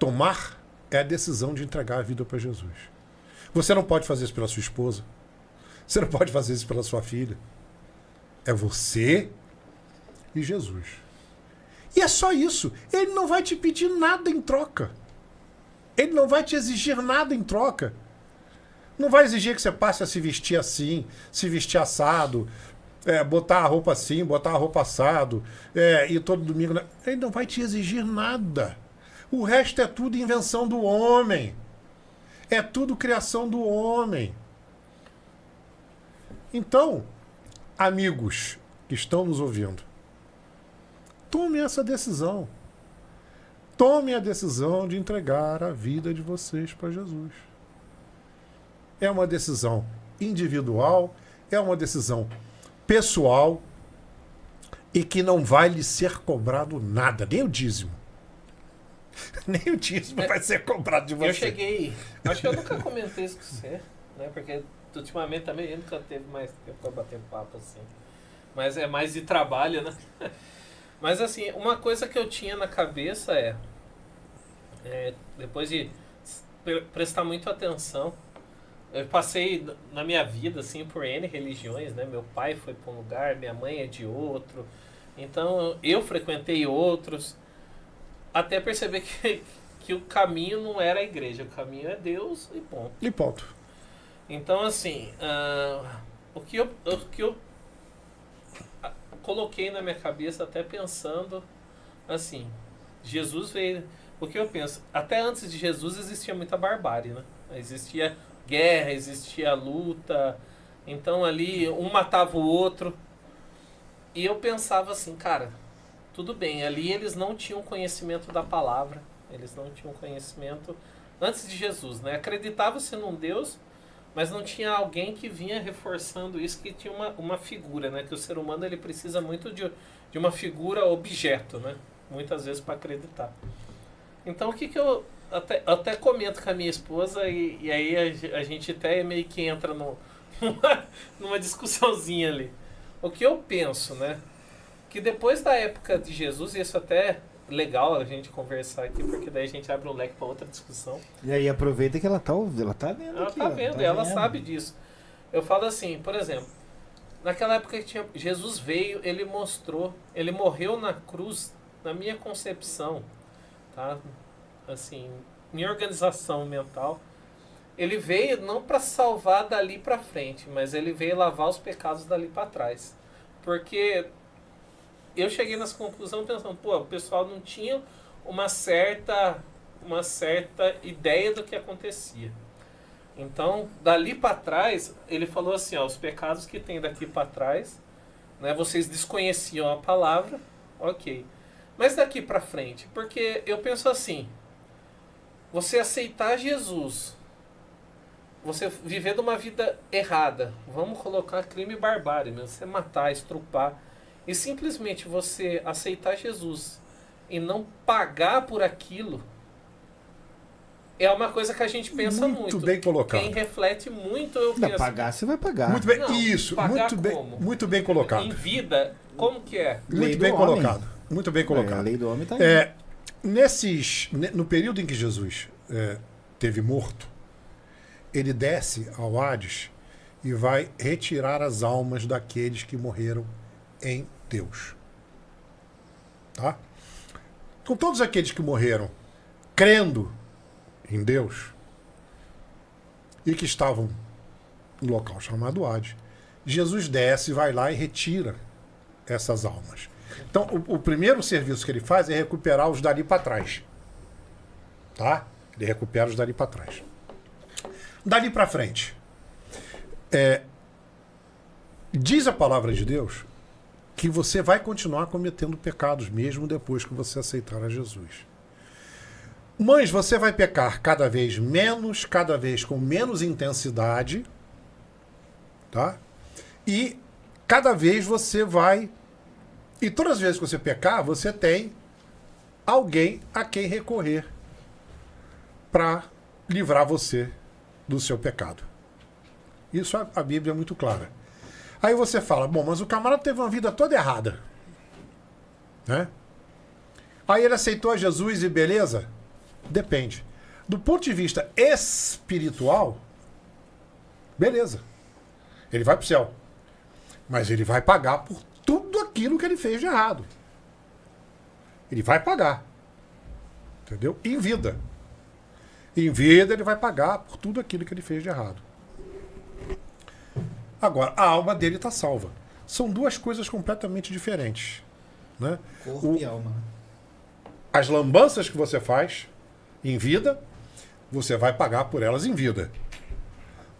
tomar é a decisão de entregar a vida para Jesus. Você não pode fazer isso pela sua esposa. Você não pode fazer isso pela sua filha. É você e Jesus. E é só isso. Ele não vai te pedir nada em troca. Ele não vai te exigir nada em troca. Não vai exigir que você passe a se vestir assim, se vestir assado, botar a roupa assim, botar a roupa assado, e todo domingo... Ele não vai te exigir nada. O resto é tudo invenção do homem. É tudo criação do homem. Então, amigos que estão nos ouvindo, tome essa decisão. Tome a decisão de entregar a vida de vocês para Jesus. É uma decisão individual, é uma decisão pessoal e que não vai lhe ser cobrado nada, nem o dízimo. Nem o dízimo vai ser cobrado de você. Eu cheguei... Acho que eu nunca comentei isso com você, né? Porque ultimamente também ele nunca teve mais tempo para bater papo assim. Mas é mais de trabalho, né? Mas assim, uma coisa que eu tinha na cabeça depois de prestar muito atenção, eu passei na minha vida assim por N religiões, né? Meu pai foi para um lugar, minha mãe é de outro. Então eu frequentei outros, até perceber que o caminho não era a igreja, o caminho é Deus e ponto. E ponto. Então assim, o que eu coloquei na minha cabeça, até pensando assim, Jesus veio... Porque eu penso, até antes de Jesus existia muita barbárie, né? Existia guerra, existia luta, então ali um matava o outro. E eu pensava assim, cara, tudo bem, ali eles não tinham conhecimento da palavra, eles não tinham conhecimento antes de Jesus, né? Acreditava-se num Deus, mas não tinha alguém que vinha reforçando isso, que tinha uma figura, né? Que o ser humano ele precisa muito de uma figura objeto, né? Muitas vezes para acreditar. Então o que eu até comento com a minha esposa e aí a gente até meio que entra numa discussãozinha ali. O que eu penso, né? Que depois da época de Jesus, e isso até é legal a gente conversar aqui, porque daí a gente abre um leque para outra discussão. E aí aproveita que ela tá vendo Ela aqui. tá vendo, ela sabe disso. Eu falo assim, por exemplo, naquela época que Jesus veio, ele mostrou, ele morreu na cruz, na minha concepção, tá? Assim, minha organização mental, ele veio não para salvar dali para frente, mas ele veio lavar os pecados dali para trás. Porque eu cheguei nessa conclusão pensando, o pessoal não tinha uma certa ideia do que acontecia. Então, dali para trás, ele falou assim, os pecados que tem daqui para trás, né, vocês desconheciam a palavra, ok. Mas daqui para frente, porque eu penso assim, você aceitar Jesus, você viver de uma vida errada, vamos colocar crime e barbárie, você matar, estrupar, e simplesmente você aceitar Jesus e não pagar por aquilo, é uma coisa que a gente pensa muito. Muito bem colocado. Quem reflete muito, eu penso... Pagar, você vai pagar. Muito bem, Não, isso, pagar muito bem colocado. Em vida, como que é? Muito bem colocado. Muito bem colocado. A lei do homem tá aí. No período em que Jesus teve morto, ele desce ao Hades e vai retirar as almas daqueles que morreram em Deus. Tá? Com todos aqueles que morreram crendo em Deus e que estavam no local chamado Hades, Jesus desce, vai lá e retira essas almas. Então, o primeiro serviço que ele faz é recuperar os dali para trás. Tá? Ele recupera os dali para trás. Dali para frente. Diz a palavra de Deus que você vai continuar cometendo pecados mesmo depois que você aceitar a Jesus. Mas você vai pecar cada vez menos, cada vez com menos intensidade, tá? E cada vez você vai... E todas as vezes que você pecar, você tem alguém a quem recorrer para livrar você do seu pecado. Isso a Bíblia é muito clara. Aí você fala, bom, mas o camarada teve uma vida toda errada, né? Aí ele aceitou a Jesus e beleza, Depende. Do ponto de vista espiritual, beleza. Ele vai para o céu. Mas ele vai pagar por tudo aquilo que ele fez de errado. Ele vai pagar. Entendeu? Em vida. Em vida ele vai pagar por tudo aquilo que ele fez de errado. Agora, a alma dele está salva. São duas coisas completamente diferentes. Né? Corpo e alma. As lambanças que você faz em vida, você vai pagar por elas em vida.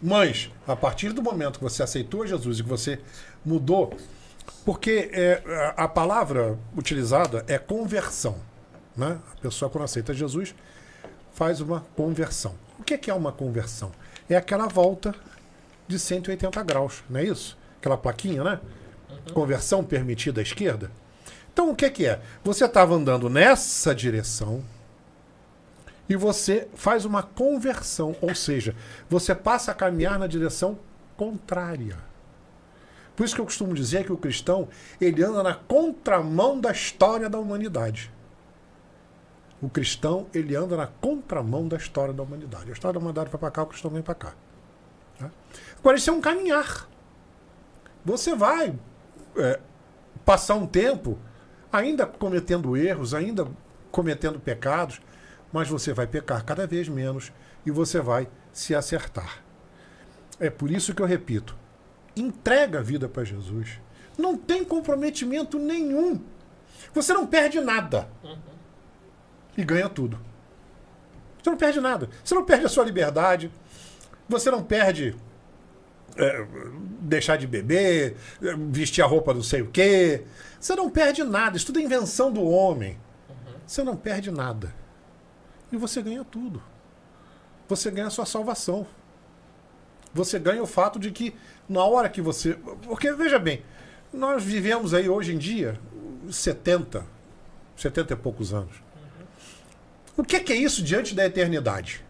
Mas, a partir do momento que você aceitou Jesus e que você mudou, porque a palavra utilizada é conversão. Né? A pessoa, quando aceita Jesus, faz uma conversão. O que é uma conversão? É aquela volta de 180 graus, não é isso? Aquela plaquinha, né? Conversão permitida à esquerda. Então, o que é? Você estava andando nessa direção e você faz uma conversão, ou seja, você passa a caminhar na direção contrária. Por isso que eu costumo dizer que o cristão, ele anda na contramão da história da humanidade. O cristão, ele anda na contramão da história da humanidade. A história da humanidade vai para cá, o cristão vem para cá. Tá? Agora, isso é um caminhar. Você vai passar um tempo ainda cometendo erros, ainda cometendo pecados, mas você vai pecar cada vez menos e você vai se acertar. É por isso que eu repito, entrega a vida para Jesus. Não tem comprometimento nenhum. Você não perde nada. E ganha tudo. Você não perde nada. Você não perde a sua liberdade. Você não perde deixar de beber, vestir a roupa não sei o quê. Você não perde nada. Isso tudo é invenção do homem. Você não perde nada. E você ganha tudo. Você ganha a sua salvação. Você ganha o fato de que na hora que você... Porque, veja bem, nós vivemos aí hoje em dia 70 e poucos anos. O que é isso diante da eternidade?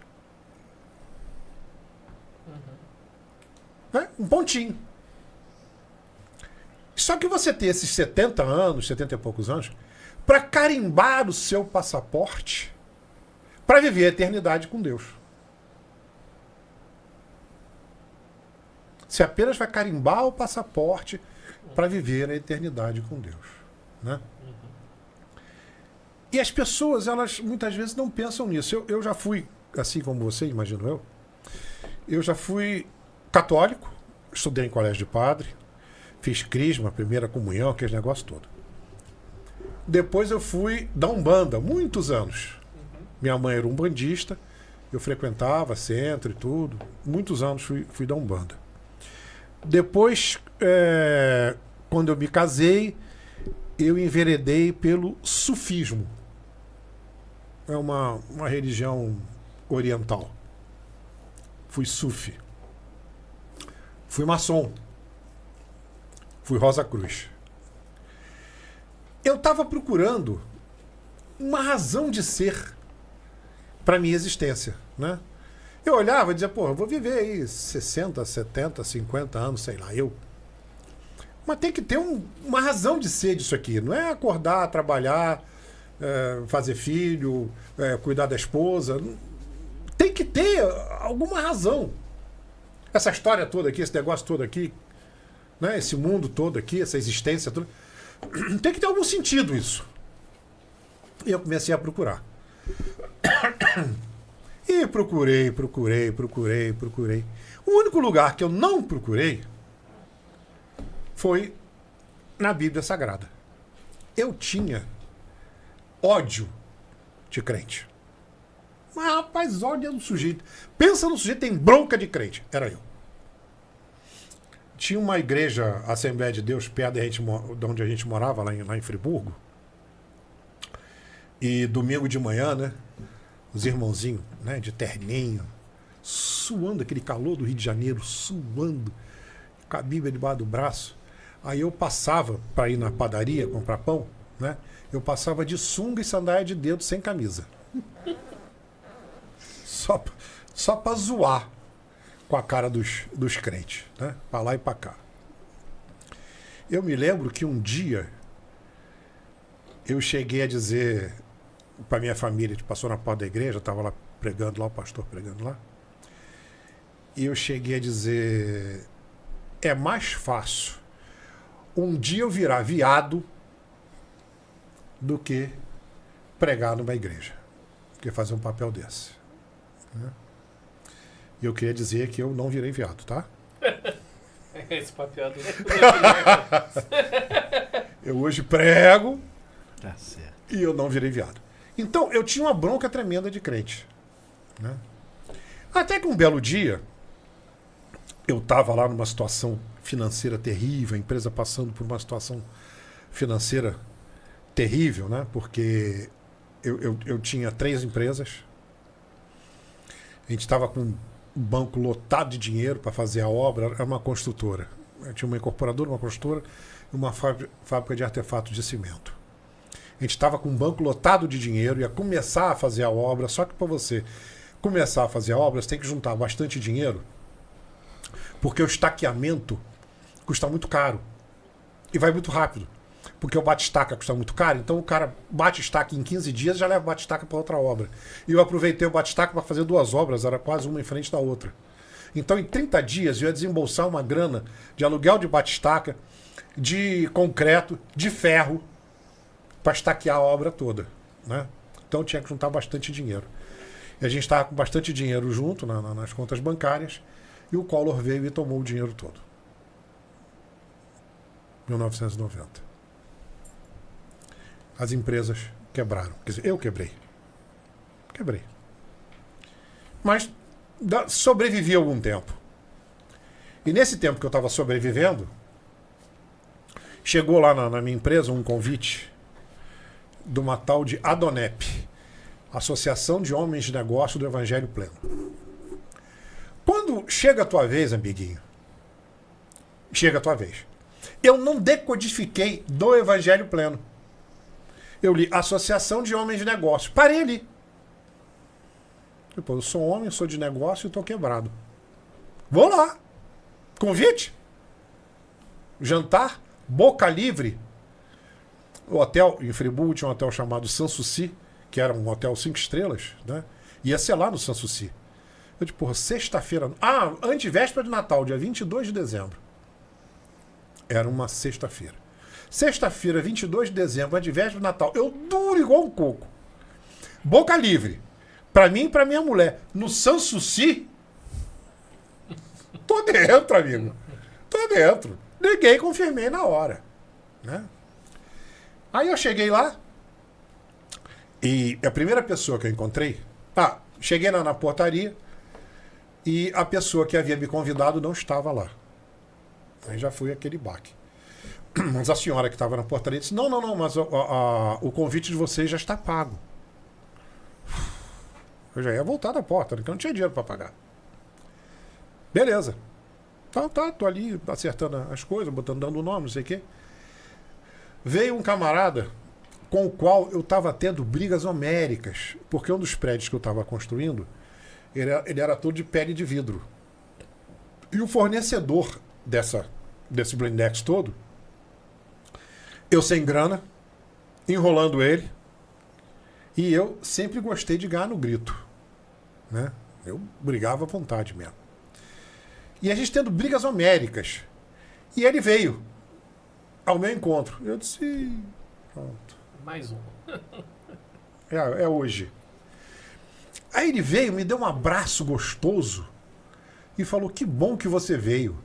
Um pontinho. Só que você ter esses 70 anos, 70 e poucos anos, para carimbar o seu passaporte para viver a eternidade com Deus. Você apenas vai carimbar o passaporte para viver a eternidade com Deus. Né? E as pessoas, elas muitas vezes não pensam nisso. Eu já fui, assim como você, imagino eu já fui católico, estudei em colégio de padre, fiz crisma, primeira comunhão, aquele negócio todo. Depois eu fui da Umbanda, muitos anos. Minha mãe era umbandista, eu frequentava centro e tudo. Muitos anos fui da Umbanda. Depois, quando eu me casei, eu enveredei pelo sufismo. É uma religião oriental. Fui sufi. Fui maçom. Fui Rosa Cruz. Eu estava procurando uma razão de ser para minha existência, né? Eu olhava e dizia, pô, eu vou viver aí 60, 70, 50 anos, sei lá, Mas tem que ter uma razão de ser disso aqui. Não é acordar, trabalhar, fazer filho, cuidar da esposa. Tem que ter alguma razão. Essa história toda aqui, esse negócio todo aqui, né? Esse mundo todo aqui, essa existência toda. Tem que ter algum sentido isso. E eu comecei a procurar. E procurei. O único lugar que eu não procurei foi na Bíblia Sagrada. Eu tinha ódio de crente. Mas, rapaz, ódio do sujeito. Pensa no sujeito que tem bronca de crente. Era eu. Tinha uma igreja, Assembleia de Deus, perto de onde a gente morava, lá em Friburgo. E domingo de manhã, né? Os irmãozinhos, né, de terninho, suando, aquele calor do Rio de Janeiro, suando, com a Bíblia debaixo do braço. Aí eu passava para ir na padaria comprar pão, né? Eu passava de sunga e sandália de dedo sem camisa. Só para zoar com a cara dos crentes, né? Para lá e para cá. Eu me lembro que um dia eu cheguei a dizer, para minha família, a gente passou na porta da igreja, estava lá pregando lá, o pastor pregando lá. E eu cheguei a dizer, é mais fácil um dia eu virar viado do que pregar numa igreja, do que fazer um papel desse. Né? E eu queria dizer que eu não virei viado, tá? Esse papel do... Eu hoje prego Tá certo. e eu não virei viado. Então, eu tinha uma bronca tremenda de crente. Né? Até que um belo dia, eu estava lá numa situação financeira terrível, a empresa passando por uma situação financeira terrível, né? Porque eu tinha 3 empresas, a gente estava com um banco lotado de dinheiro para fazer a obra, era uma construtora. Eu tinha uma incorporadora, uma construtora e uma fábrica de artefatos de cimento. A gente estava com um banco lotado de dinheiro, ia começar a fazer a obra, só que para você começar a fazer a obra, você tem que juntar bastante dinheiro, porque o estaqueamento custa muito caro e vai muito rápido. Porque o bate-estaca custa muito caro, então o cara bate estaca em 15 dias e já leva o bate-estaca para outra obra. E eu aproveitei o bate-estaca para fazer 2 obras, era quase uma em frente da outra. Então em 30 dias eu ia desembolsar uma grana de aluguel de bate-estaca, de concreto, de ferro, para estaquear a obra toda. Né? Então tinha que juntar bastante dinheiro. E a gente estava com bastante dinheiro junto nas contas bancárias, e o Collor veio e tomou o dinheiro todo. 1990. As empresas quebraram. Quer dizer, eu quebrei. Quebrei. Mas sobrevivi algum tempo. E nesse tempo que eu estava sobrevivendo, chegou lá na minha empresa um convite de uma tal de ADONEP, Associação de Homens de Negócio do Evangelho Pleno. Quando chega a tua vez, amiguinho, chega a tua vez. Eu não decodifiquei do Evangelho Pleno. Eu li Associação de Homens de Negócio. Parei ali. Depois, eu sou homem, sou de negócio e estou quebrado. Vou lá. Convite. Jantar. Boca Livre. O hotel em Friburgo tinha um hotel chamado Sanssouci, que era um hotel 5 estrelas. Né? Ia ser lá no Sanssouci. Eu disse, porra, sexta-feira... antevéspera de Natal, dia 22 de dezembro. Era uma sexta-feira. Sexta-feira, 22 de dezembro, antevéspera de Natal. Eu duro igual um coco. Boca Livre. Pra mim e pra minha mulher. No Sanssouci. Tô dentro, amigo. Tô dentro. Liguei e confirmei na hora. Né? Aí eu cheguei lá. E a primeira pessoa que eu encontrei... cheguei na portaria. E a pessoa que havia me convidado não estava lá. Aí já foi aquele baque. Mas a senhora que estava na portaria disse, não, mas o convite de vocês já está pago. Eu já ia voltar da porta, porque eu não tinha dinheiro para pagar. Beleza. Tô ali acertando as coisas, dando o nome, não sei o quê. Veio um camarada com o qual eu estava tendo brigas homéricas, porque um dos prédios que eu estava construindo, ele era todo de pele de vidro. E o fornecedor desse blindex todo, eu sem grana, enrolando ele, e eu sempre gostei de ganhar no grito. Né? Eu brigava à vontade mesmo. E a gente tendo brigas homéricas. E ele veio ao meu encontro. Eu disse, pronto. Mais um. É hoje. Aí ele veio, me deu um abraço gostoso e falou, que bom que você veio.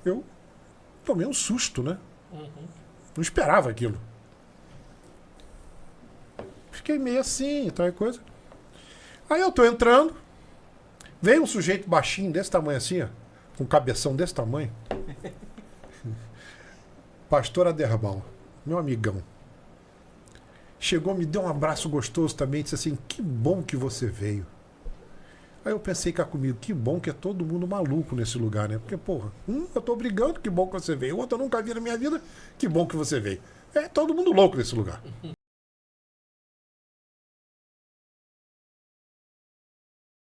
Eu tomei um susto, né? Não esperava aquilo. Fiquei meio assim, tal coisa. Aí eu tô entrando, veio um sujeito baixinho desse tamanho assim, ó, com cabeção desse tamanho. Pastor Aderbal, meu amigão. Chegou, me deu um abraço gostoso também, disse assim, que bom que você veio. Aí eu pensei cá comigo, que bom que é todo mundo maluco nesse lugar, né? Porque, porra, eu tô brigando, que bom que você veio. Outro eu nunca vi na minha vida, que bom que você veio. É todo mundo louco nesse lugar.